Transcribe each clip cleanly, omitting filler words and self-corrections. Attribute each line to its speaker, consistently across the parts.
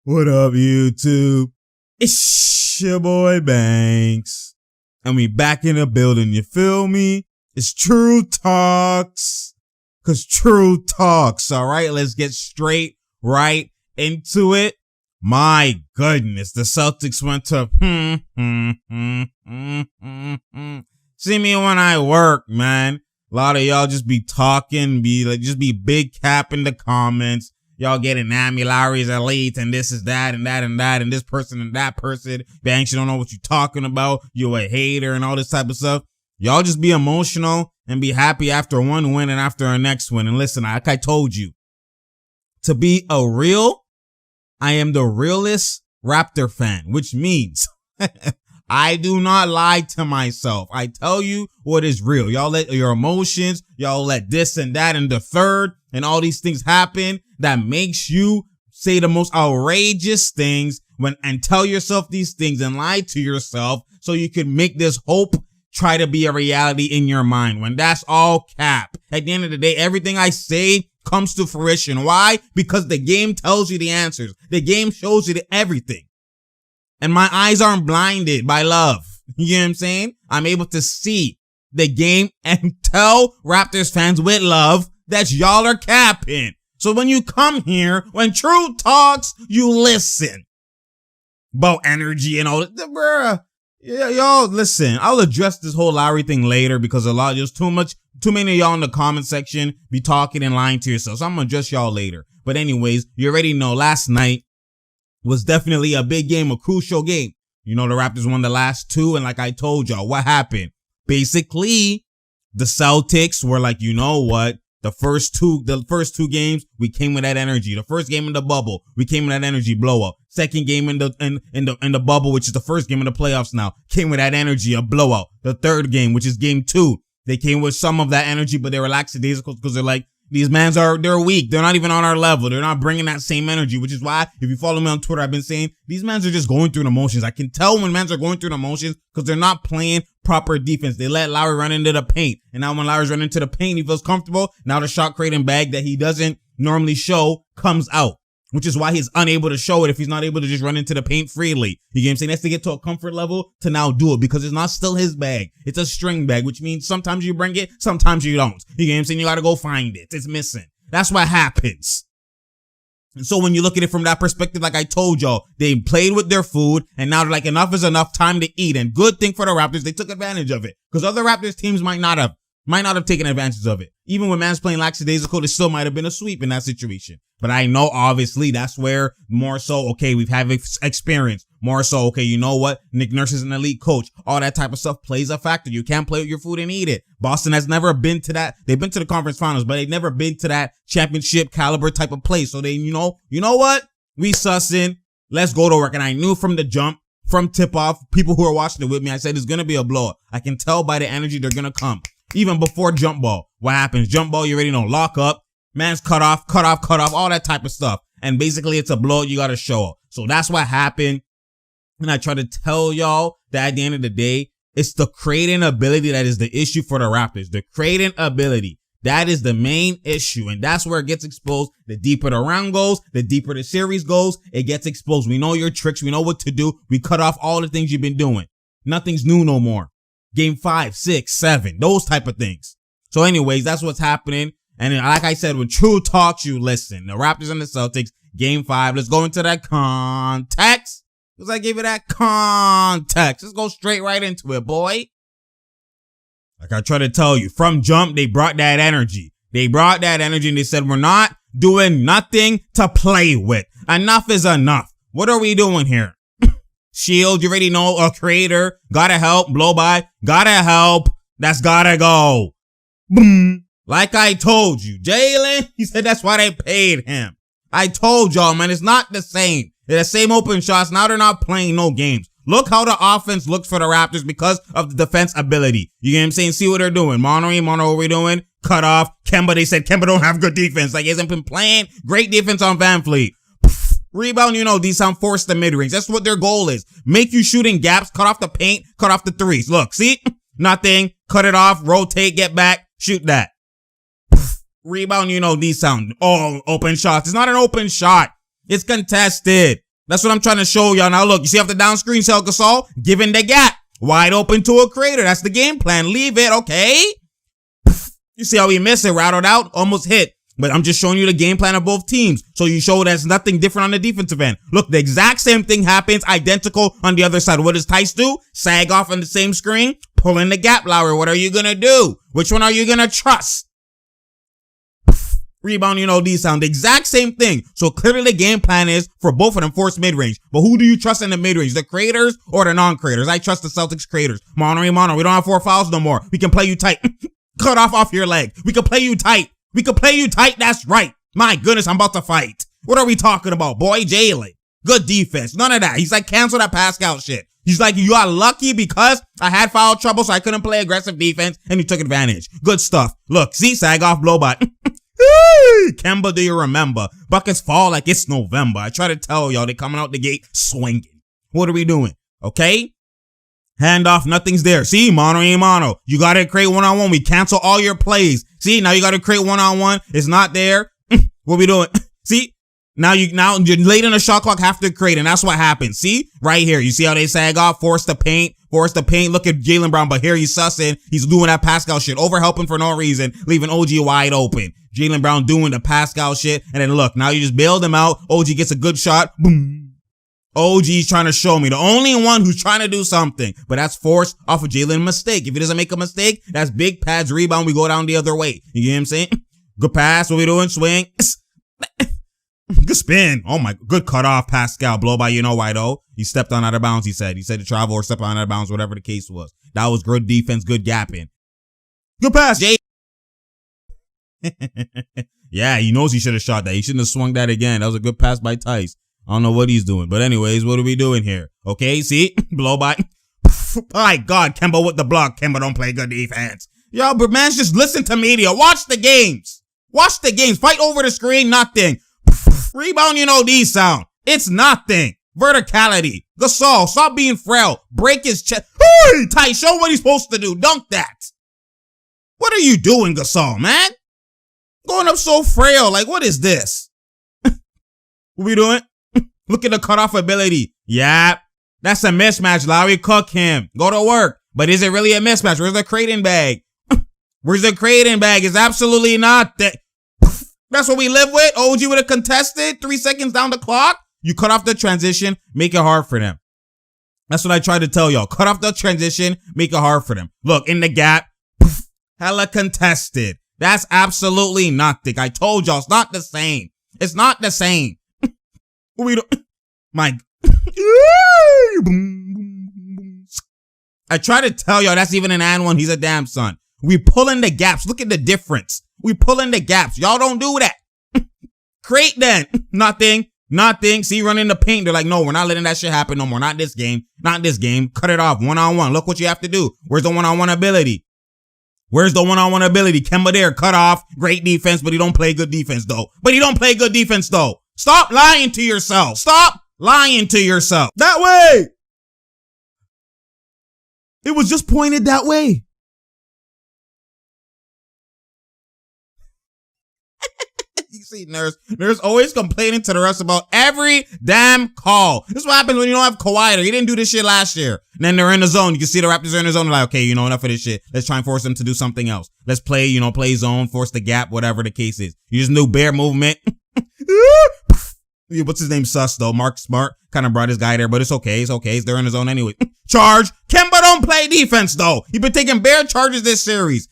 Speaker 1: What up, YouTube? It's your boy Banks. And we back in the building, you feel me? It's True Talks. Cause True Talks, alright? Let's get straight right into it. My goodness, the Celtics went to See me when I work, man. A lot of y'all just be talking, just be big cap in the comments. Y'all getting Amy Lowry's elite and this is that and that and that and this person and that person. Banks, you don't know what you're talking about. You're a hater and all this type of stuff. Y'all just be emotional and be happy after one win and after a next win. And listen, like I told you, to be a real, I am the realest Raptor fan, which means I do not lie to myself. I tell you what is real. Y'all let your emotions, y'all let this and that and the third and all these things happen that makes you say the most outrageous things and tell yourself these things and lie to yourself so you can make this hope try to be a reality in your mind when that's all cap. At the end of the day, everything I say comes to fruition. Why? Because the game tells you the answers. The game shows you everything. And my eyes aren't blinded by love. You know what I'm saying? I'm able to see the game and tell Raptors fans with love that y'all are capping. So when you come here, when True Talks, you listen. About energy and all that. Bruh. Yeah, y'all, listen. I'll address this whole Lowry thing later because there's too many of y'all in the comment section be talking and lying to yourselves. So I'm gonna address y'all later. But anyways, you already know last night was definitely a big game, a crucial game. You know, the Raptors won the last two, and like I told y'all, what happened? Basically, the Celtics were like, you know what? The first two games, we came with that energy. The first game in the bubble, we came with that energy blow up. Second game in the bubble, which is the first game in the playoffs now, came with that energy, a blowout. The third game, which is game 2, they came with some of that energy, but they were lackadaisical because they're like, these mans they're weak. They're not even on our level. They're not bringing that same energy, which is why, if you follow me on Twitter, I've been saying these mans are just going through the motions. I can tell when mans are going through the motions because they're not playing proper defense. They let Lowry run into the paint. And now when Lowry's running into the paint, he feels comfortable. Now the shot creating bag that he doesn't normally show comes out, which is why he's unable to show it if he's not able to just run into the paint freely. You get what I'm saying? That's to get to a comfort level to now do it because it's not still his bag. It's a string bag, which means sometimes you bring it, sometimes you don't. You get what I'm saying? You gotta go find it. It's missing. That's what happens. And so when you look at it from that perspective, like I told y'all, they played with their food and now they're like, enough is enough, time to eat. And good thing for the Raptors, they took advantage of it because other Raptors teams might not have taken advantage of it. Even when man's playing lackadaisical, it still might have been a sweep in that situation. But I know obviously that's where more so, okay, we've had experience. More so, okay, you know what? Nick Nurse is an elite coach. All that type of stuff plays a factor. You can't play with your food and eat it. Boston has never been to that. They've been to the conference finals, but they've never been to that championship caliber type of play. So they, you know what? We sussing. Let's go to work. And I knew from the jump, from tip off, people who are watching it with me, I said it's going to be a blowout. I can tell by the energy they're going to come. Even before jump ball. What happens? Jump ball, you already know. Lock up. Man's cut off, all that type of stuff. And basically it's a blowout. You got to show up. So that's what happened. And I try to tell y'all that at the end of the day, it's the creating ability that is the issue for the Raptors. The creating ability. That is the main issue. And that's where it gets exposed. The deeper the round goes, the deeper the series goes, it gets exposed. We know your tricks. We know what to do. We cut off all the things you've been doing. Nothing's new no more. Game 5, 6, 7, those type of things. So anyways, that's what's happening. And like I said, when True Talks, you listen. The Raptors and the Celtics, game 5. Let's go into that context. Because I gave it that context. Let's go straight right into it, boy. Like I try to tell you, from jump, they brought that energy. They brought that energy and they said, we're not doing nothing to play with. Enough is enough. What are we doing here? Shield, you already know, a creator. Gotta help. Blow by. Gotta help. That's gotta go. Boom. Like I told you. Jalen, he said that's why they paid him. I told y'all, man, it's not the same. They're the same open shots. Now they're not playing no games. Look how the offense looks for the Raptors because of the defense ability. You get what I'm saying? See what they're doing. Mono, what we doing? Cut off. Kemba, they said Kemba don't have good defense. Like he hasn't been playing great defense on Van Fleet. Rebound, you know, D-Sound force the mid-range. That's what their goal is. Make you shooting gaps, cut off the paint, cut off the threes. Look, see? Nothing. Cut it off, rotate, get back, shoot that. Rebound, you know, D-Sound. Oh, open shots. It's not an open shot. It's contested. That's what I'm trying to show y'all. Now look, you see off the down screen, Cel Gasol giving the gap. Wide open to a creator. That's the game plan. Leave it, okay? You see how he missed it, rattled out, almost hit. But I'm just showing you the game plan of both teams. So you show there's nothing different on the defensive end. Look, the exact same thing happens, identical on the other side. What does Tice do? Sag off on the same screen, pull in the gap, Lowry. What are you going to do? Which one are you going to trust? Rebound, these sound the exact same thing. So clearly the game plan is for both of them force mid-range. But who do you trust in the mid-range? The creators or the non-creators? I trust the Celtics creators. Mono. We don't have 4 fouls no more. We can play you tight. Cut off your leg. We can play you tight. That's right. My goodness, I'm about to fight. What are we talking about, boy? Jalen. Good defense. None of that. He's like, cancel that Pascal shit. He's like, you got lucky because I had foul trouble, so I couldn't play aggressive defense, and you took advantage. Good stuff. Look, see, sag off, blow by. Kemba, do you remember? Buckets fall like it's November. I try to tell y'all, they coming out the gate swinging. What are we doing? Okay? Handoff, nothing's there. See, mono. You got to create one-on-one. We cancel all your plays. See, now you got to create one-on-one. It's not there. What we doing? See, now you're late in the shot clock, have to create, and that's what happens. See, right here, you see how they sag off, force the paint. Look at Jaylen Brown, but here he's sussing. He's doing that Pascal shit, overhelping for no reason, leaving OG wide open. Jaylen Brown doing the Pascal shit, and then look, now you just bailed him out. OG gets a good shot. Boom. OG's trying to show me the only one who's trying to do something, but that's forced off of Jaylen's mistake. If he doesn't make a mistake, that's big pads, rebound, we go down the other way. You get what I'm saying? Good pass, what we doing? Swing. Good spin. Oh my, good cut off, Pascal. Blow by, why though? He stepped on out of bounds, he said. He said to travel or step on out of bounds, whatever the case was. That was good defense, good gapping. Good pass, Jay. Yeah, he knows he should have shot that. He shouldn't have swung that again. That was a good pass by Tice. I don't know what he's doing. But anyways, what are we doing here? Okay, see? Blow by. My God, Kemba with the block. Kemba don't play good defense. Yo, but man, just listen to media. Watch the games. Fight over the screen, nothing. Rebound, these sound. It's nothing. Verticality. Gasol, stop being frail. Break his chest. Hey, Tice, show what he's supposed to do. Dunk that. What are you doing, Gasol, man? Going up so frail. Like, what is this? What we doing? Look at the cutoff ability. Yeah, that's a mismatch. Lowry, cook him. Go to work. But is it really a mismatch? Where's the Creighton bag? It's absolutely not that. That's what we live with. OG would have contested 3 seconds down the clock. You cut off the transition, make it hard for them. That's what I tried to tell y'all. Cut off the transition, make it hard for them. Look, in the gap, hella contested. That's absolutely nothing. I told y'all, it's not the same. What we do? My. I try to tell y'all, that's even an and one. He's a damn son. We pull in the gaps. Look at the difference. We pull in the gaps. Y'all don't do that. Create then. Nothing. See, running the paint. They're like, no, we're not letting that shit happen no more. Not this game. Cut it off. One-on-one. Look what you have to do. Where's the one-on-one ability? Kemba there. Cut off. Great defense, but he don't play good defense, though. Stop lying to yourself. That way. It was just pointed that way. You see, Nurse always complaining to the refs about every damn call. This is what happens when you don't have Kawhi. He didn't do this shit last year. And then they're in the zone. You can see the Raptors are in the zone. They're like, okay, enough of this shit. Let's try and force them to do something else. Let's play, play zone, force the gap, whatever the case is. You just do bear movement. What's his name? Sus, though. Mark Smart kind of brought his guy there, but it's okay. They're in the zone anyway. Charge. Kemba don't play defense, though. You've been taking bare charges this series.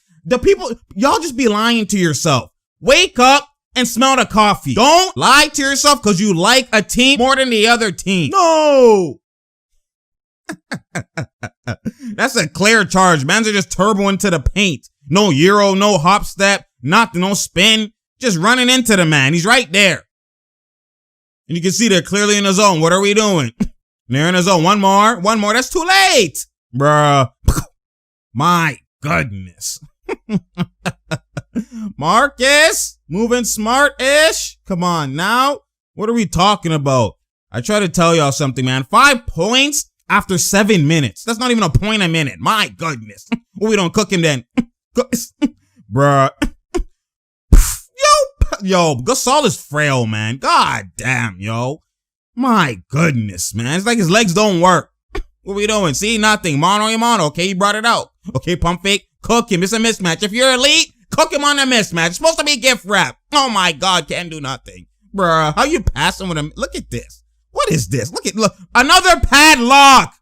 Speaker 1: Y'all just be lying to yourself. Wake up and smell the coffee. Don't lie to yourself because you like a team more than the other team. No. That's a clear charge. Mans are just turbo into the paint. No euro, no hop step, no spin. Just running into the man. He's right there. And you can see they're clearly in the zone. What are we doing? They're in the zone. One more. That's too late. Bruh. My goodness. Marcus, moving smart-ish. Come on now. What are we talking about? I try to tell y'all something, man. 5 points after 7 minutes. That's not even a point a minute. My goodness. Well, we don't cook him then. Bruh. Yo, Gasol is frail, man. God damn, yo. My goodness, man. It's like his legs don't work. What we doing? See, nothing. Mono a mono. Okay, you brought it out. Okay, pump fake. Cook him. It's a mismatch. If you're elite, cook him on a mismatch. It's supposed to be gift wrap. Oh my God, can't do nothing. Bruh, how you passing with him? Look at this. What is this? Look. Another padlock.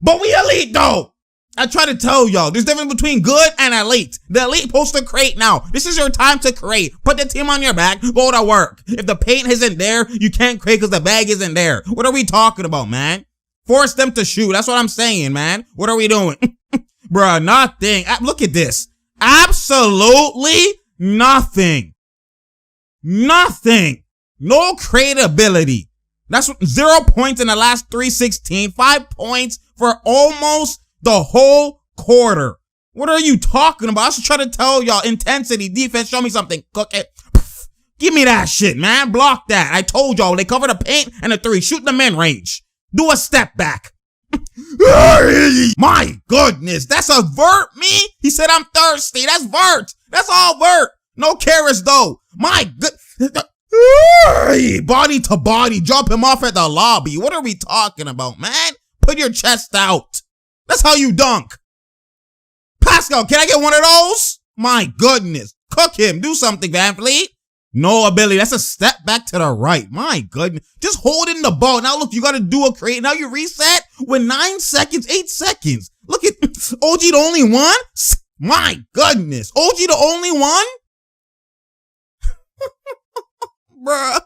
Speaker 1: But we elite though. I try to tell y'all, there's difference between good and elite. The elite supposed to create now. This is your time to create. Put the team on your back, go to work. If the paint isn't there, you can't create because the bag isn't there. What are we talking about, man? Force them to shoot. That's what I'm saying, man. What are we doing? Bruh, nothing. Look at this. Absolutely nothing. Nothing. No creatability. That's 0 points in the last 3:16. 5 points for almost the whole quarter. What are you talking about? I should try to tell y'all intensity, defense, show me something. Cook it. Give me that shit, man. Block that. I told y'all they cover the paint and the three. Shoot the mid-range. Do a step back. My goodness. That's a vert, me? He said I'm thirsty. That's vert. That's all vert. No carrots though. My good. Body to body. Drop him off at the lobby. What are we talking about, man? Put your chest out. That's how you dunk. Pascal, can I get one of those? My goodness. Cook him. Do something, Van Fleet. No ability. That's a step back to the right. My goodness. Just holding the ball. Now look, you got to do a create. Now you reset with 9 seconds, 8 seconds. Look at OG the only one. My goodness. OG the only one? Bruh.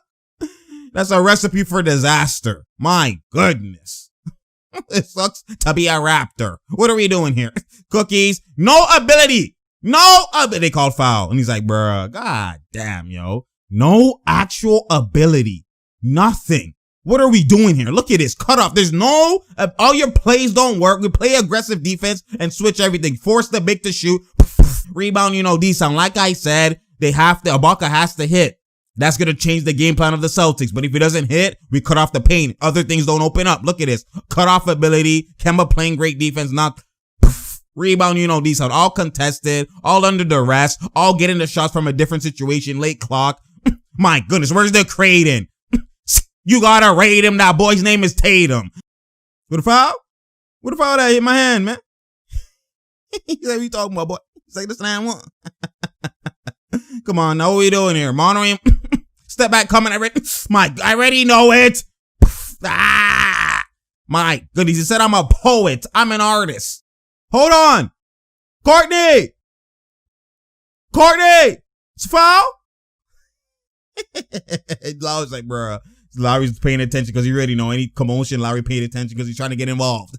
Speaker 1: That's a recipe for disaster. My goodness. It sucks to be a Raptor. What are we doing here? Cookies. No ability. No ability. They called foul. And he's like, bruh, god damn, yo. No actual ability. Nothing. What are we doing here? Look at this. Cut off. There's no, all your plays don't work. We play aggressive defense and switch everything. Force the big to shoot. Rebound, decent. Like I said, Ibaka has to hit. That's going to change the game plan of the Celtics. But if it doesn't hit, we cut off the paint. Other things don't open up. Look at this. Cut off ability. Kemba playing great defense. Not rebound, decent. All contested. All under duress. All getting the shots from a different situation. Late clock. My goodness. Where's the Creighton? You got to rate him. That boy's name is Tatum. What a foul? What a foul that hit my hand, man? He's like, what you talking about, boy? He's like, this ain't one. Come on, now what we doing here? Monitoring. Step back, coming. I already know it. My goodness, he said I'm a poet. I'm an artist. Hold on. Courtney. It's a foul? Lowry's like, bruh. Lowry's paying attention because he already know any commotion. Lowry paid attention because he's trying to get involved.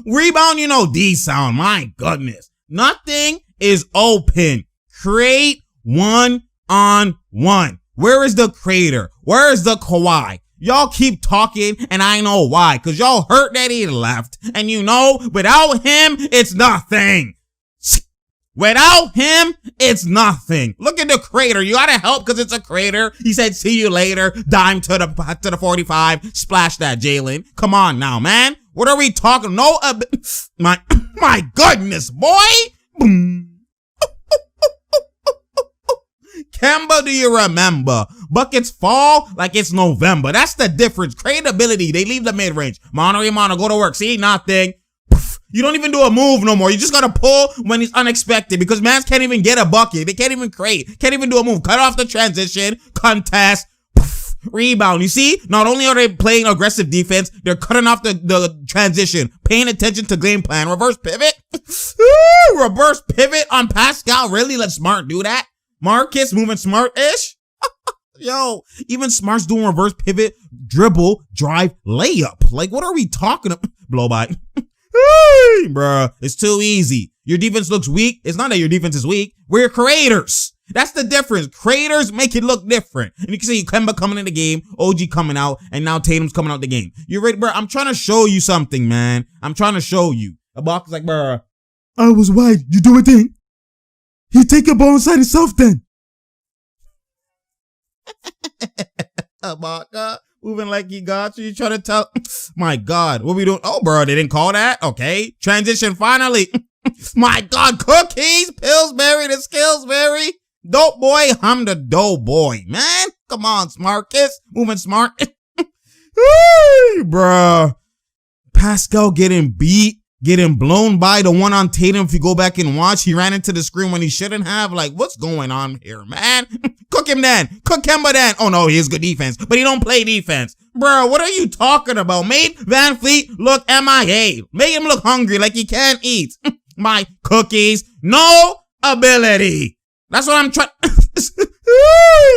Speaker 1: Rebound, D sound. My goodness. Nothing is open. Create 1-on-1. Where is the creator? Where is the Kawhi? Y'all keep talking and I know why. Cause y'all hurt that he left. And without him, it's nothing. Without him, it's nothing. Look at the creator. You gotta help cause it's a creator. He said, see you later. Dime to the 45. Splash that, Jalen. Come on now, man. What are we talking? No, my goodness, boy. Boom. Kemba, do you remember? Buckets fall like it's November. That's the difference. Creatability. They leave the mid-range. Mono, go to work. See, nothing. You don't even do a move no more. You just gotta pull when it's unexpected because mans can't even get a bucket. They can't even create. Can't even do a move. Cut off the transition. Contest. Rebound. You see? Not only are they playing aggressive defense, they're cutting off the transition. Paying attention to game plan. Reverse pivot. Reverse pivot on Pascal. Really? Let Smart do that? Marcus moving smart-ish? Yo, even Smart's doing reverse pivot, dribble, drive, layup. Like, what are we talking about? Blow by. Bruh, it's too easy. Your defense looks weak. It's not that your defense is weak. We're creators. That's the difference. Creators make it look different. And you can see Kemba coming in the game, OG coming out, and now Tatum's coming out the game. You ready, bruh? I'm trying to show you something, man. I'm trying to show you. Ibaka's like, bruh, I was wide. You do a thing. He take a ball inside himself then. Ibaka moving like he got you. You trying to tell? My God, what we doing? Oh, bro, they didn't call that. Okay, transition finally. My God, cookies, Pillsbury, the Skillsbury, dope boy. I'm the dope boy, man. Come on, Smarkus. Moving smart. Bruh. Pascal getting beat. Getting blown by the one on Tatum. If you go back and watch, he ran into the screen when he shouldn't have. Like, what's going on here, man? Cook him then. Cook Kemba then. Oh, no, he has good defense, but he don't play defense. Bro, what are you talking about? Made Van Fleet look MIA. Made him look hungry like he can't eat. My cookies. No ability. That's what I'm trying.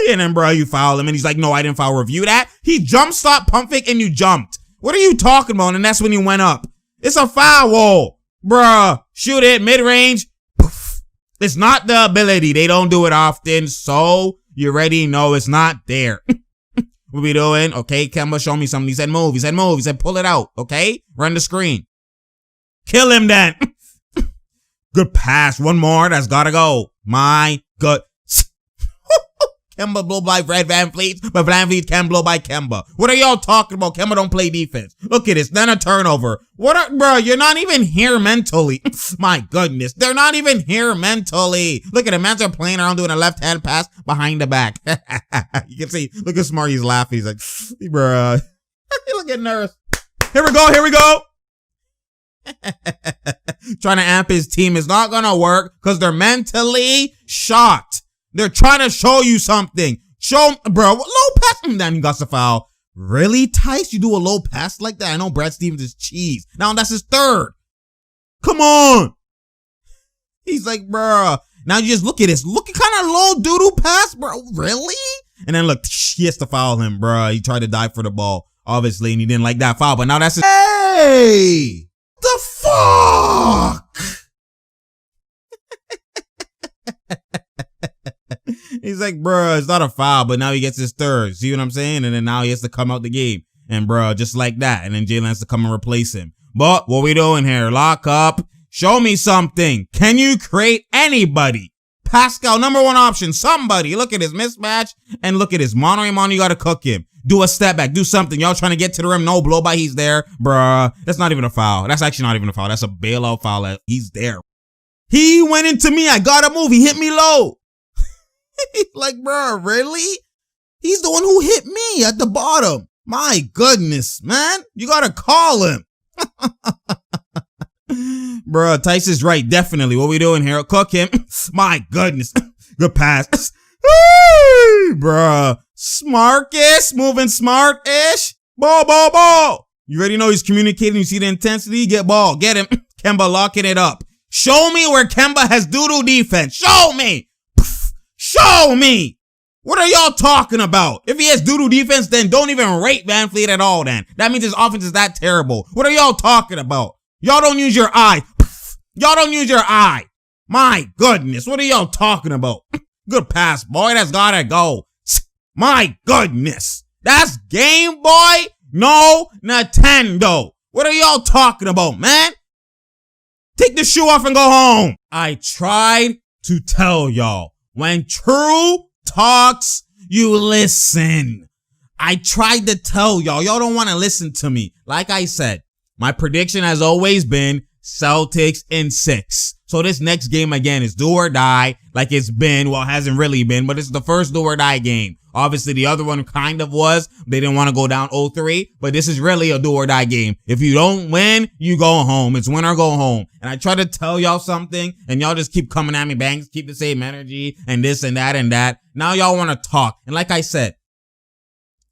Speaker 1: And then, bro, you foul him. And he's like, no, I didn't foul. Review that. He jump stop pump fake and you jumped. What are you talking about? And that's when he went up. It's a foul, bruh. Shoot it, mid-range. Poof. It's not the ability. They don't do it often, so you already know it's not there. What we doing? Okay, Kemba, show me something. He said move. He said move. He said pull it out. Okay, run the screen. Kill him then. Good pass. One more. That's gotta go. My good. Kemba blow by Van Fleet, but Van Fleet can blow by Kemba. What are y'all talking about? Kemba don't play defense. Look at this. Then a turnover. Bro, you're not even here mentally. My goodness. They're not even here mentally. Look at him. Man's are playing around doing a left-hand pass behind the back. You can see, look at Smart. He's laughing. He's like, bro. Look at Nurse. Here we go. Here we go. Trying to amp his team is not gonna work because they're mentally shot. They're trying to show you something. Bro, low pass. Then he got the foul. Really, Tice? You do a low pass like that? I know Brad Stevens is cheese. Now that's his third. Come on. He's like, bro. Now you just look at this. Look at kind of low doo-doo pass, bro. Really? And then look, he has to foul him, bro. He tried to dive for the ball, obviously, and he didn't like that foul. But now that's his. Hey! The fuck? He's like, bro, it's not a foul, but now he gets his third. See what I'm saying? And then now he has to come out the game. And bro, just like that. And then Jalen has to come and replace him. But what we doing here? Lock up. Show me something. Can you create anybody? Pascal, number one option. Somebody. Look at his mismatch. And look at his mono. You got to cook him. Do a step back. Do something. Y'all trying to get to the rim. No blow by. He's there. Bruh. That's not even a foul. That's actually not even a foul. That's a bailout foul. He's there. He went into me. I got to move. He hit me low. Like, bro, really? He's the one who hit me at the bottom. My goodness, man. You gotta call him. Bro, Tice is right. Definitely. What we doing here? Cook him. My goodness. Good pass. Bro. Smarkus. Moving smart-ish. Ball. You already know he's communicating. You see the intensity? Get ball. Get him. Kemba locking it up. Show me where Kemba has doo-doo defense. Show me. Show me! What are y'all talking about? If he has doo-doo defense, then don't even rate Van Fleet at all then. That means his offense is that terrible. What are y'all talking about? Y'all don't use your eye. Y'all don't use your eye. My goodness, what are y'all talking about? Good pass, boy. That's gotta go. My goodness. That's Game Boy? No Nintendo. What are y'all talking about, man? Take the shoe off and go home. I tried to tell y'all. When true talks, you listen. I tried to tell y'all. Y'all don't want to listen to me. Like I said, my prediction has always been Celtics in 6. So this next game again is do or die like it's been. Well, it hasn't really been, but it's the first do or die game. Obviously, the other one kind of was. They didn't want to go down 0-3, but this is really a do or die game. If you don't win, you go home. It's win or go home. And I try to tell y'all something, and y'all just keep coming at me, bangs, keep the same energy, and this and that and that. Now y'all want to talk. And like I said,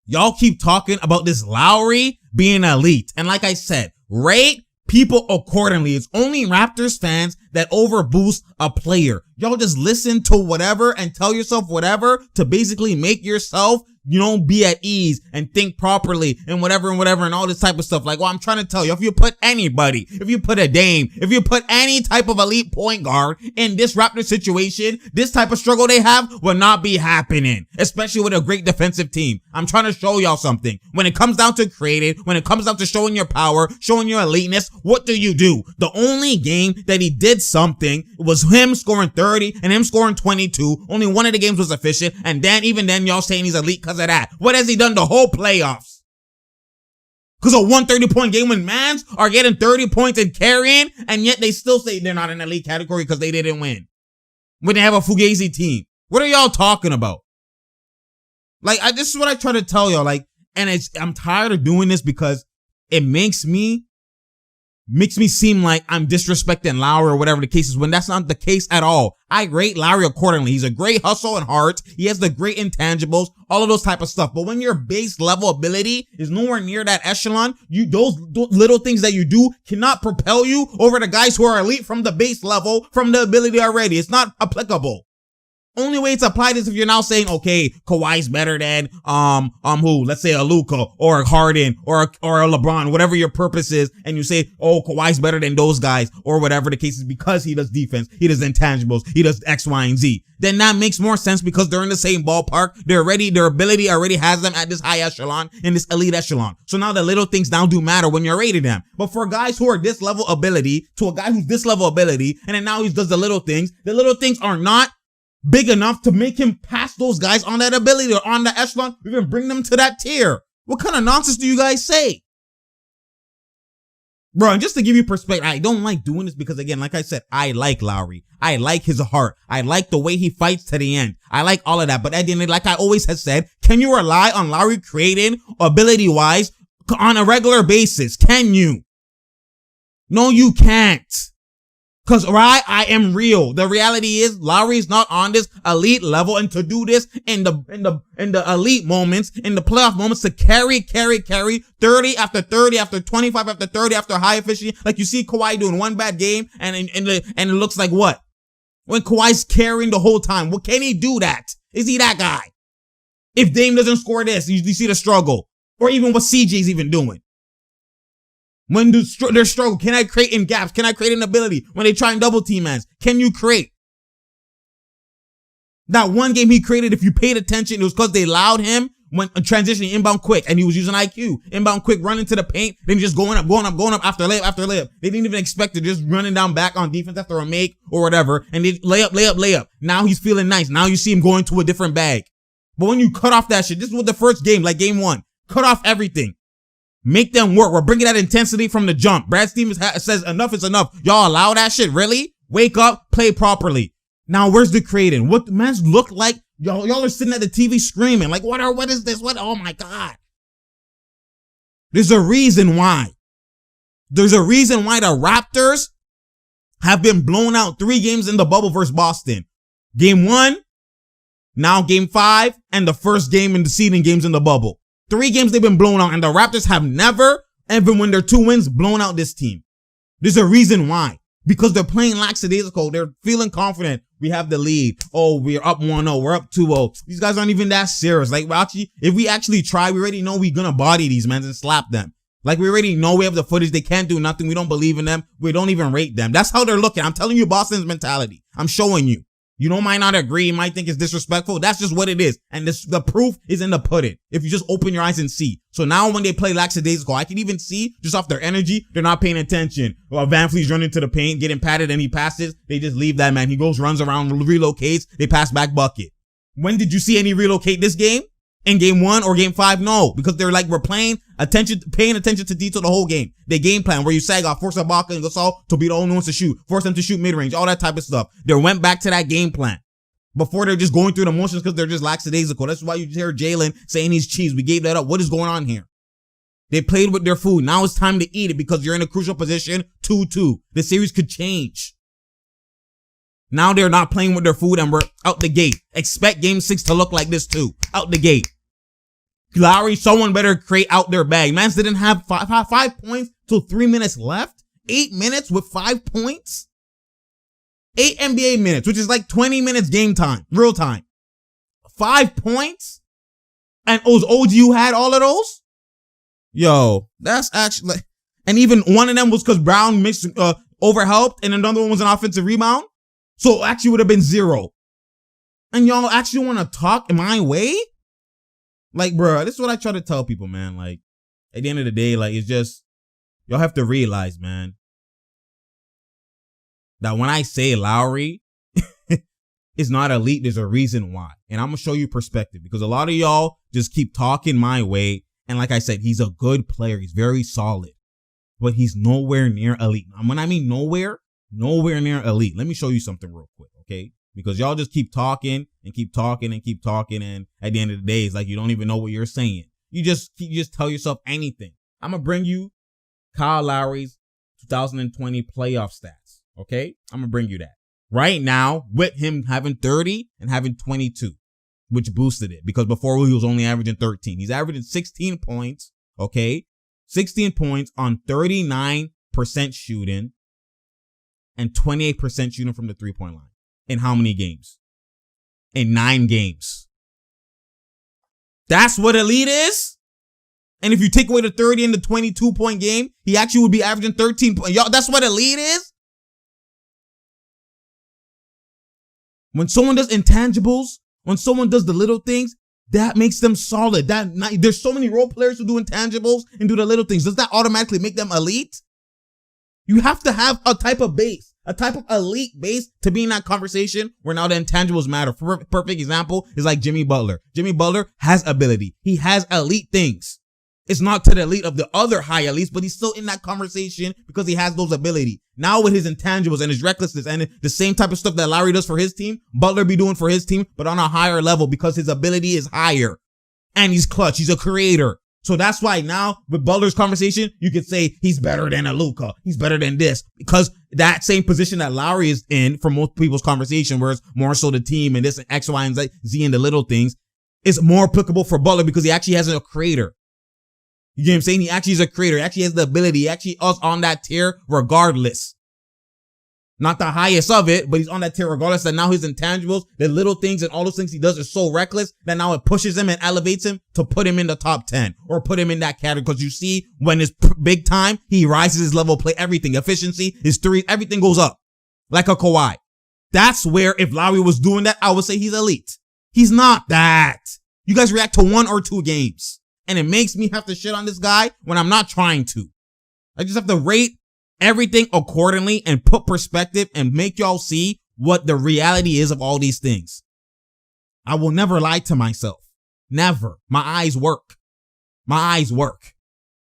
Speaker 1: y'all keep talking about this Lowry being elite. And like I said, rate people accordingly. It's only Raptors fans that overboost a player. Y'all just listen to whatever and tell yourself whatever to basically make yourself, you know, be at ease and think properly and whatever and all this type of stuff. Like, well, I'm trying to tell you, if you put anybody, if you put a Dame, if you put any type of elite point guard in this Raptor situation, this type of struggle they have will not be happening, especially with a great defensive team. I'm trying to show y'all something. When it comes down to creating, when it comes down to showing your power, showing your eliteness, what do? The only game that he did something was him scoring 30 and him scoring 22. Only one of the games was efficient, and then even then y'all saying he's elite because of that. What has he done the whole playoffs? Because of one 30-point game when mans are getting 30 points and carrying, and yet they still say they're not in the elite category because they didn't win. When they have a Fugazi team. What are y'all talking about? Like, this is what I try to tell y'all. Like, and I'm tired of doing this because it makes me seem like I'm disrespecting Lowry or whatever the case is, when that's not the case at all. I rate Lowry accordingly. He's a great hustle and heart. He has the great intangibles, all of those type of stuff. But when your base level ability is nowhere near that echelon, those little things that you do cannot propel you over the guys who are elite from the base level, from the ability already. It's not applicable. Only way it's applied is if you're now saying, okay, Kawhi's better than, who? Let's say a Luka or a Harden or a LeBron, whatever your purpose is. And you say, oh, Kawhi's better than those guys or whatever the case is because he does defense, he does intangibles, he does X, Y, and Z. Then that makes more sense because they're in the same ballpark. Their ability already has them at this high echelon, in this elite echelon. So now the little things now do matter when you're rating them. But for guys who are this level ability to a guy who's this level ability, and then now he does the little things are not big enough to make him pass those guys on that ability or on the echelon, even bring them to that tier. What kind of nonsense do you guys say? Bro, and just to give you perspective, I don't like doing this because, again, like I said, I like Lowry. I like his heart. I like the way he fights to the end. I like all of that. But at the end, like I always have said, can you rely on Lowry creating ability-wise on a regular basis? Can you? No, you can't. Cause I am real. The reality is Lowry's not on this elite level, and to do this in the elite moments, in the playoff moments, to carry 30 after 30 after 25 after 30 after high efficiency, like you see Kawhi doing one bad game and it looks like what? When Kawhi's carrying the whole time, well, can he do that? Is he that guy? If Dame doesn't score this, you see the struggle, or even what CJ's even doing. When their struggle, can I create in gaps? Can I create an ability? When they try and double team mans, can you create? That one game he created, if you paid attention, it was because they allowed him when transitioning inbound quick, and he was using IQ. Inbound quick, running to the paint, then just going up after layup. They didn't even expect it, just running down back on defense after a make or whatever, and they layup. Now he's feeling nice. Now you see him going to a different bag. But when you cut off that shit, this was the first game, like game one. Cut off everything. Make them work. We're bringing that intensity from the jump. Brad Stevens says enough is enough. Y'all allow that shit? Really? Wake up, play properly. Now, where's the creating? What the man's look like? Y'all are sitting at the TV screaming like, what is this? Oh my God. There's a reason why. There's a reason why the Raptors have been blown out 3 games in the bubble versus Boston. Game 1, now game 5, and the first game in the seeding games in the bubble. 3 games they've been blown out, and the Raptors have never, even when they're 2 wins, blown out this team. There's a reason why. Because they're playing lackadaisical. They're feeling confident. We have the lead. Oh, we're up 1-0. We're up 2-0. These guys aren't even that serious. Like, if we actually try, we already know we're gonna body these men and slap them. Like, we already know we have the footage. They can't do nothing. We don't believe in them. We don't even rate them. That's how they're looking. I'm telling you Boston's mentality. I'm showing you. You might not agree, you might think it's disrespectful. That's just what it is. And the proof is in the pudding. If you just open your eyes and see. So now when they play lackadaisical, I can even see just off their energy, they're not paying attention. Well, Van Fleet's running to the paint, getting patted, and he passes. They just leave that man. He goes, runs around, relocates. They pass back bucket. When did you see any relocate this game? In game 1 or game 5? No, because they're like, we're paying attention to detail the whole game. They game plan where you sag off, force Ibaka and Gasol to be the only ones to shoot, force them to shoot mid-range, all that type of stuff. They went back to that game plan before they're just going through the motions because they're just lackadaisical. That's why you hear Jalen saying he's cheese. We gave that up. What is going on here? They played with their food. Now it's time to eat it because you're in a crucial position. 2-2. The series could change. Now they're not playing with their food and we're out the gate. Expect game 6 to look like this too. Out the gate. Lowry, someone better create out their bag. Mans didn't have 5 points till 3 minutes left. 8 minutes with 5 points. 8 NBA minutes, which is like 20 minutes game time, real time. 5 points? And OGU had all of those? Yo, that's actually, and even one of them was because Brown mixed, overhelped, and another one was an offensive rebound. So it actually would have been 0. And y'all actually want to talk my way? Like, bro, this is what I try to tell people, man. Like, at the end of the day, like, it's just, y'all have to realize, man, that when I say Lowry is not elite, there's a reason why. And I'm going to show you perspective because a lot of y'all just keep talking my way. And like I said, he's a good player. He's very solid, but he's nowhere near elite. And when I mean nowhere near elite, let me show you something real quick, okay? Because y'all just keep talking and keep talking and keep talking. And at the end of the day, it's like you don't even know what you're saying. You just tell yourself anything. I'm going to bring you Kyle Lowry's 2020 playoff stats. Okay? I'm going to bring you that. Right now, with him having 30 and having 22, which boosted it. Because before he was only averaging 13. He's averaging 16 points. Okay? 16 points on 39% shooting and 28% shooting from the 3-point line. In how many games? In 9 games. That's what elite is? And if you take away the 30 and the 22-point game, he actually would be averaging 13 points. Y'all, that's what elite is? When someone does intangibles, when someone does the little things, that makes them solid. There's so many role players who do intangibles and do the little things. Does that automatically make them elite? You have to have a type of base, a type of elite base to be in that conversation where now the intangibles matter. Perfect example is like Jimmy Butler. Jimmy Butler has ability. He has elite things. It's not to the elite of the other high elites, but he's still in that conversation because he has those ability. Now with his intangibles and his recklessness and the same type of stuff that Lowry does for his team, Butler be doing for his team, but on a higher level because his ability is higher. And he's clutch. He's a creator. So that's why now with Butler's conversation, you could say he's better than a Luka. He's better than this because that same position that Lowry is in for most people's conversation, where it's more so the team and this and X, Y, and Z and the little things, is more applicable for Butler because he actually has a creator. You get what I'm saying? He actually is a creator. He actually has the ability. He actually is on that tier regardless. Not the highest of it, but he's on that tier regardless. That now his intangibles, the little things and all those things he does are so reckless that now it pushes him and elevates him to put him in the top 10 or put him in that category. Because you see, when it's big time, he rises his level of play, everything, efficiency, his three, everything goes up like a Kawhi. That's where if Lowry was doing that, I would say he's elite. He's not that. You guys react to 1 or 2 games. And it makes me have to shit on this guy when I'm not trying to. I just have to rate everything accordingly and put perspective and make y'all see what the reality is of all these things. I will never lie to myself. Never. My eyes work. My eyes work.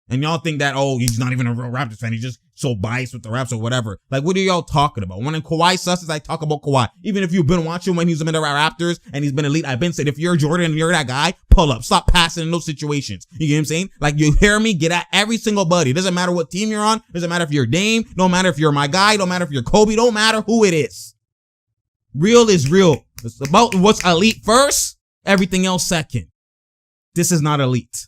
Speaker 1: And y'all think that, oh, he's not even a real Raptors fan. He's just so biased with the Raps or whatever. Like, what are y'all talking about? When Kawhi susses, I talk about Kawhi. Even if you've been watching when he's in the Raptors and he's been elite, I've been saying, if you're Jordan and you're that guy, pull up. Stop passing in those situations. You get what I'm saying? Like, you hear me? Get at every single buddy. It doesn't matter what team you're on. It doesn't matter if you're Dame. Don't matter if you're my guy. Don't matter if you're Kobe. Don't matter who it is. Real is real. It's about what's elite first. Everything else second. This is not elite.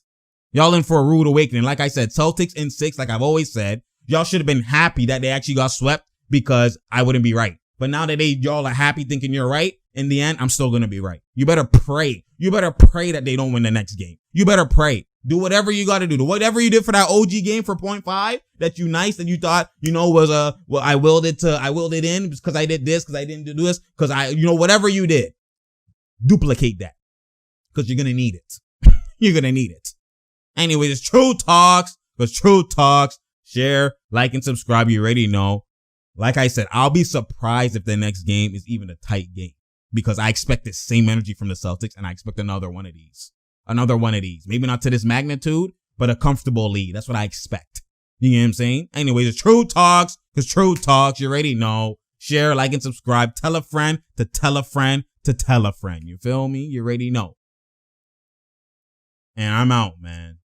Speaker 1: Y'all in for a rude awakening. Like I said, Celtics in 6, like I've always said, y'all should have been happy that they actually got swept because I wouldn't be right. But now that y'all are happy thinking you're right, in the end, I'm still going to be right. You better pray. You better pray that they don't win the next game. You better pray. Do whatever you got to do. Do whatever you did for that OG game for 0.5 that you nice that you thought, was well, I willed it in because I did this, because I didn't do this, because whatever you did, duplicate that because you're going to need it. You're going to need it. Anyways, it's True Talks. Because True Talks, share, like, and subscribe. You already know. Like I said, I'll be surprised if the next game is even a tight game. Because I expect the same energy from the Celtics, and I expect another one of these. Another one of these. Maybe not to this magnitude, but a comfortable lead. That's what I expect. You know what I'm saying? Anyways, it's True Talks. Because True Talks, you already know. Share, like, and subscribe. Tell a friend to tell a friend to tell a friend. You feel me? You already know. And I'm out, man.